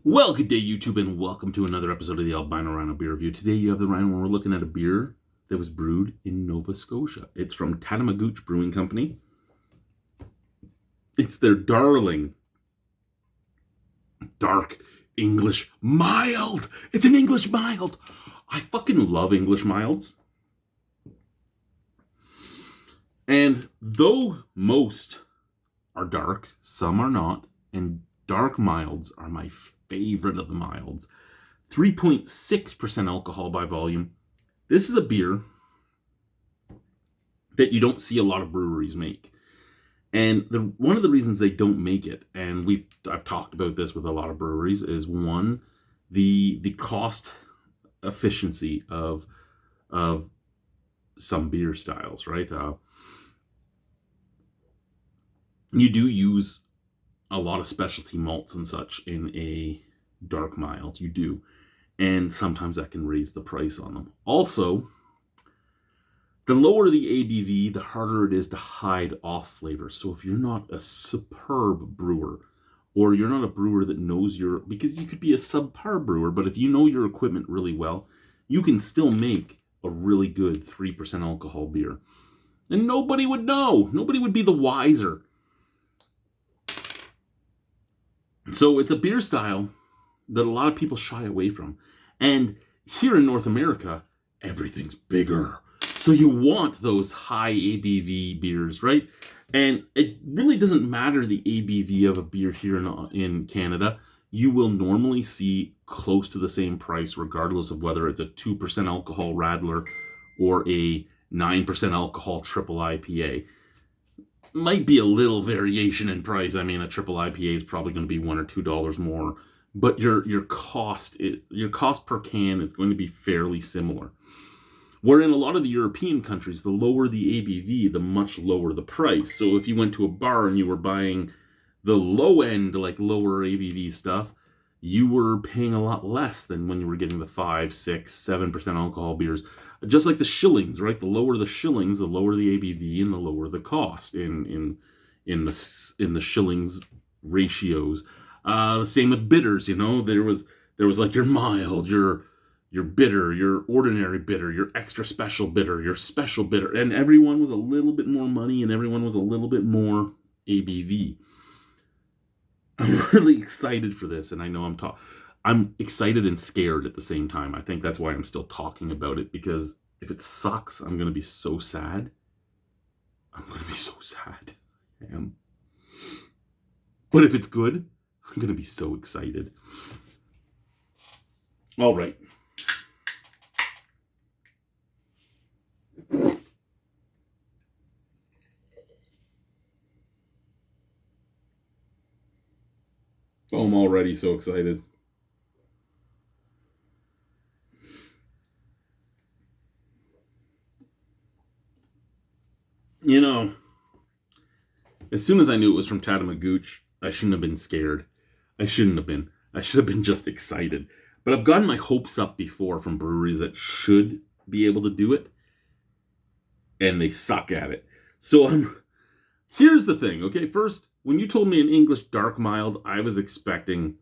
Well, good day, YouTube, and welcome to another episode of the Albino Rhino beer review. Today, you have the Rhino, and we're looking at a beer that was brewed in Nova Scotia. It's from Tatamagouche Brewing Company. It's their darling, dark English mild. It's an English mild. I fucking love English milds. And though most are dark, some are not, and dark milds are my favorite of the milds. 3.6% alcohol by volume. This is a beer that you don't see a lot of breweries make. And one of the reasons they don't make it, and I've talked about this with a lot of breweries, is one, the cost efficiency of some beer styles, right? You do use a lot of specialty malts and such in a dark mild. You do. And sometimes that can raise the price on them. Also, the lower the ABV, the harder it is to hide off flavors. So if you're not a superb brewer, or you're not a brewer that knows because you could be a subpar brewer, but if you know your equipment really well, you can still make a really good 3% alcohol beer. And nobody would know. Nobody would be the wiser. So it's a beer style that a lot of people shy away from. And here in North America, everything's bigger. So you want those high ABV beers, right? And it really doesn't matter the ABV of a beer here in Canada. You will normally see close to the same price, regardless of whether it's a 2% alcohol Radler or a 9% alcohol triple IPA. Might be a little variation in price. I mean, a triple IPA is probably going to be $1 or $2 more, but your cost per can is going to be fairly similar. Where in a lot of the European countries, the lower the ABV, the much lower the price. So if you went to a bar and you were buying the low end, like lower ABV stuff, you were paying a lot less than when you were getting the 5, 6, 7% alcohol beers. Just like the shillings, right? The lower the shillings, the lower the ABV, and the lower the cost in the shillings ratios. Same with bitters. You know, there was like your mild, your bitter, your ordinary bitter, your extra special bitter, your special bitter, and everyone was a little bit more money, and everyone was a little bit more ABV. I'm really excited for this, and I know I'm excited and scared at the same time. I think that's why I'm still talking about it, because if it sucks, I'm going to be so sad. I'm going to be so sad. I am. But if it's good, I'm going to be so excited. All right. Oh, I'm already so excited. You know, as soon as I knew it was from Tatamagouche, I shouldn't have been scared. I shouldn't have been. I should have been just excited. But I've gotten my hopes up before from breweries that should be able to do it, and they suck at it. So here's the thing, okay? First, when you told me an English dark mild, I was expecting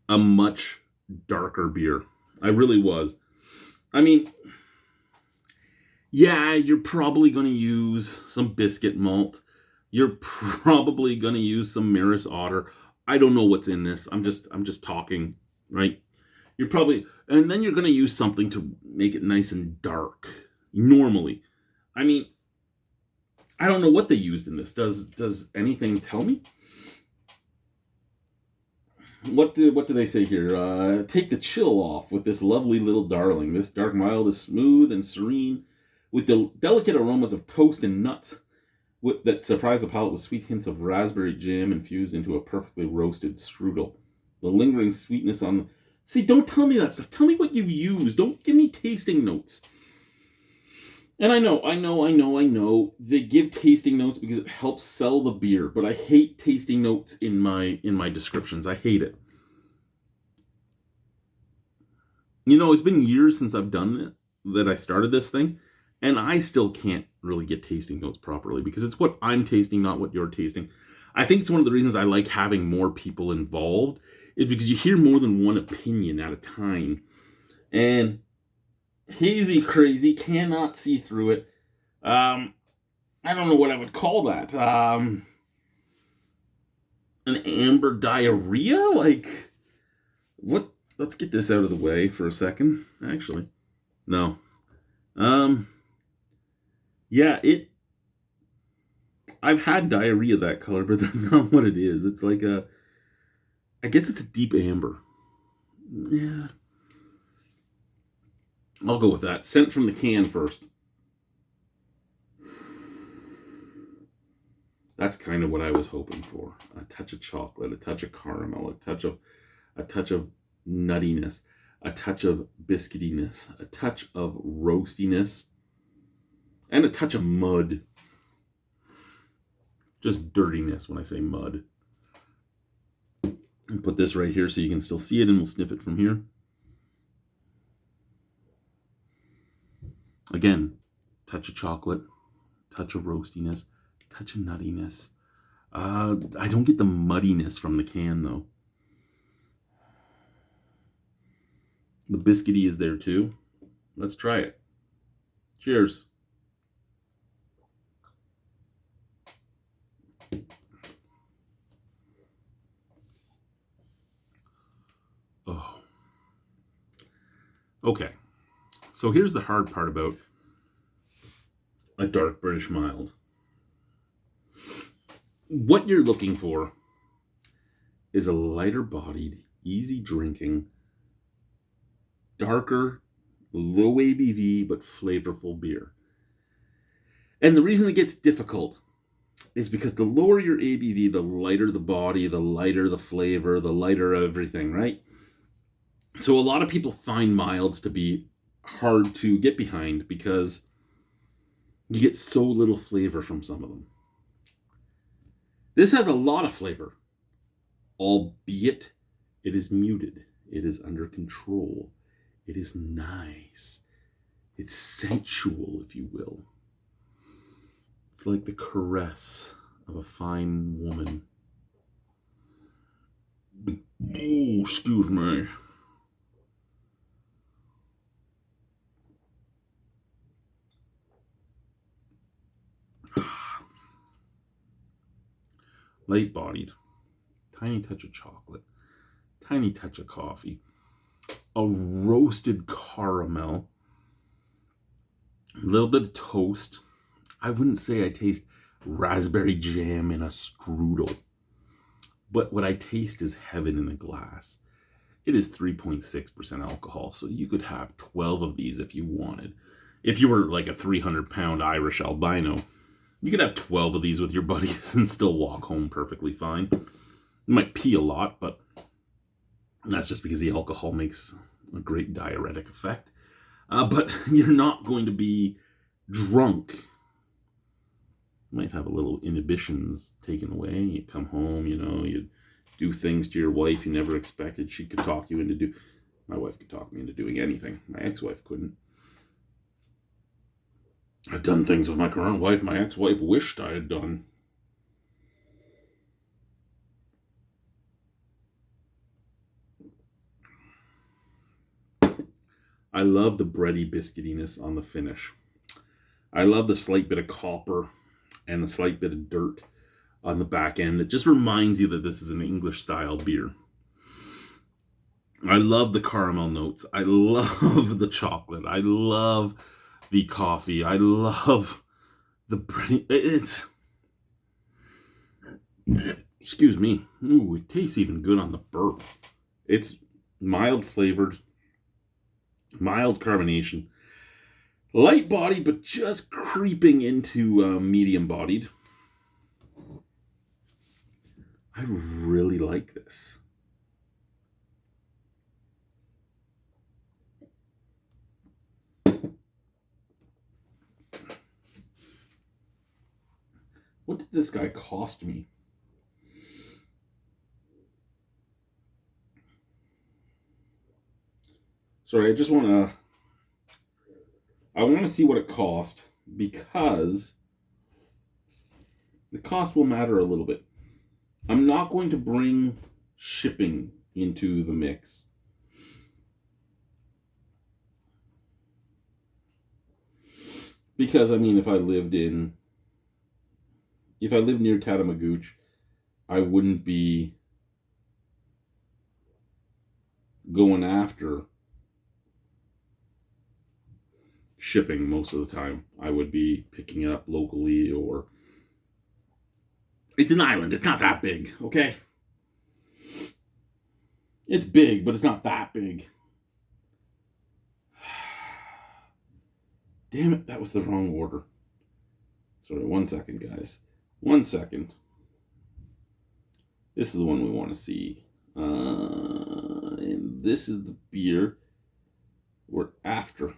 a much darker beer. I really was. I mean, yeah, you're probably going to use some biscuit malt. You're probably going to use some Maris Otter. I don't know what's in this. I'm just talking, right? And then you're going to use something to make it nice and dark. Normally. I mean, I don't know what they used in this. Does anything tell me? What do they say here? Take the chill off with this lovely little darling. This dark mild is smooth and serene, with the delicate aromas of toast and nuts that surprise the palate with sweet hints of raspberry jam infused into a perfectly roasted strudel. The lingering sweetness on... See, don't tell me that stuff. Tell me what you've used. Don't give me tasting notes. And I know. They give tasting notes because it helps sell the beer, but I hate tasting notes in my descriptions. I hate it. You know, it's been years since I've done it, that I started this thing, and I still can't really get tasting notes properly because it's what I'm tasting, not what you're tasting. I think it's one of the reasons I like having more people involved, is because you hear more than one opinion at a time. And hazy crazy, cannot see through it. I don't know what I would call that. An amber diarrhea? Like, what? Let's get this out of the way for a second. Actually, no. Yeah, I've had diarrhea that color, but that's not what it is. It's like I guess it's a deep amber. Yeah. I'll go with that. Scent from the can first. That's kind of what I was hoping for. A touch of chocolate, a touch of caramel, a touch of nuttiness, a touch of biscuitiness, a touch of roastiness, and a touch of mud. Just dirtiness when I say mud. And put this right here so you can still see it, and we'll sniff it from here. Again, touch of chocolate, touch of roastiness, touch of nuttiness. I don't get the muddiness from the can, though. The biscuity is there, too. Let's try it. Cheers. Oh. Okay. So here's the hard part about a dark British mild. What you're looking for is a lighter bodied, easy drinking, darker, low ABV, but flavorful beer. And the reason it gets difficult is because the lower your ABV, the lighter the body, the lighter the flavor, the lighter everything, right? So a lot of people find milds to be hard to get behind because you get so little flavor from some of them. This has a lot of flavor, albeit it is muted. It is under control. It is nice. It's sensual, if you will. It's like the caress of a fine woman. Oh, excuse me. Light-bodied, tiny touch of chocolate, tiny touch of coffee, a roasted caramel, a little bit of toast. I wouldn't say I taste raspberry jam in a strudel, but what I taste is heaven in a glass. It is 3.6% alcohol, so you could have 12 of these if you wanted. If you were like a 300-pound Irish albino, you could have 12 of these with your buddies and still walk home perfectly fine. You might pee a lot, but that's just because the alcohol makes a great diuretic effect. But you're not going to be drunk. You might have a little inhibitions taken away. You come home, you do things to your wife you never expected she could talk you into do. My wife could talk me into doing anything. My ex-wife couldn't. I've done things with my current wife my ex-wife wished I had done. I love the bready biscuitiness on the finish. I love the slight bit of copper and the slight bit of dirt on the back end. It just reminds you that this is an English-style beer. I love the caramel notes. I love the chocolate. I love the coffee. I love the bread. Excuse me. Ooh, it tastes even good on the burp. It's mild flavored, mild carbonation, light bodied, but just creeping into medium bodied. I really like this. What did this guy cost me? Sorry, I want to see what it cost, because the cost will matter a little bit. I'm not going to bring shipping into the mix. Because, I mean, if I lived near Tatamagouche, I wouldn't be going after shipping most of the time. I would be picking it up locally, or it's an island. It's not that big, okay? It's big, but it's not that big. Damn it, that was the wrong order. Sorry, 1 second, guys. 1 second. This is the one we want to see. And this is the beer we're after.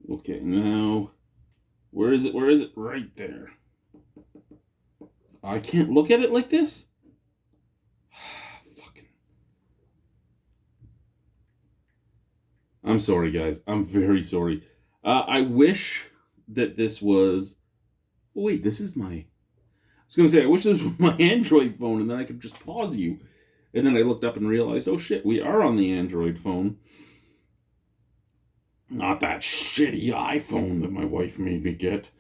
Okay, now, where is it? Where is it? Right there. I can't look at it like this? Fucking. I'm sorry, guys. I'm very sorry. I wish that this was... Oh, wait, this is my... I was going to say, I wish this was my Android phone, and then I could just pause you. And then I looked up and realized, oh shit, we are on the Android phone. Not that shitty iPhone that my wife made me get.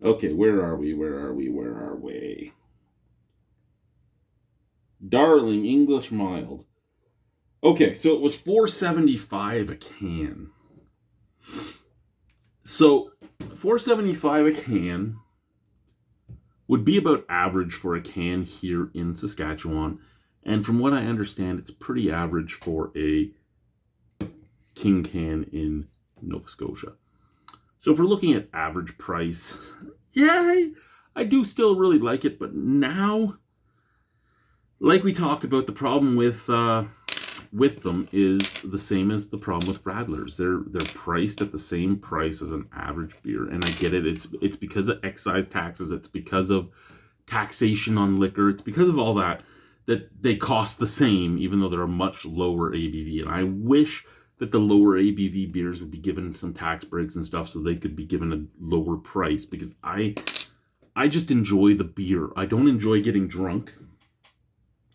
Okay, where are we? Where are we? Where are we? Darling English Mild. Okay, so it was $4.75 a can. So $4.75 a can would be about average for a can here in Saskatchewan. And from what I understand, it's pretty average for a King can in Nova Scotia. So if we're looking at average price, yeah, I do still really like it. But now, like we talked about, the problem with them is the same as the problem with Radlers. They're priced at the same price as an average beer, and I get it. It's because of excise taxes. It's because of taxation on liquor. It's because of all that they cost the same, even though they're a much lower ABV. And I wish that the lower ABV beers would be given some tax breaks and stuff, so they could be given a lower price. Because I just enjoy the beer. I don't enjoy getting drunk.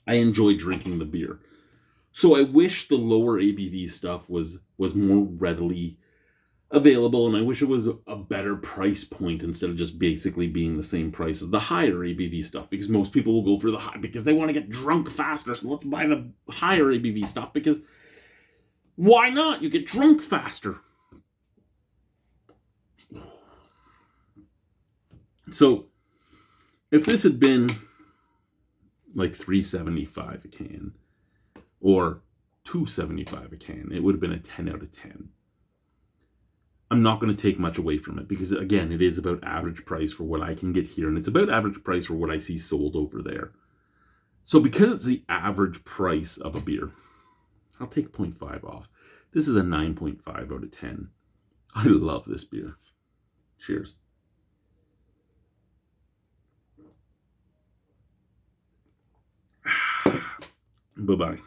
I enjoy drinking the beer. So I wish the lower ABV stuff was more readily available, and I wish it was a better price point instead of just basically being the same price as the higher ABV stuff, because most people will go for the high because they want to get drunk faster, so let's buy the higher ABV stuff, because why not? You get drunk faster. So if this had been like $3.75 a can, or $2.75 a can, it would have been a 10 out of 10. I'm not going to take much away from it, because again, it is about average price for what I can get here, and it's about average price for what I see sold over there. So because it's the average price of a beer, I'll take 0.5 off. This is a 9.5 out of 10. I love this beer. Cheers. Bye-bye.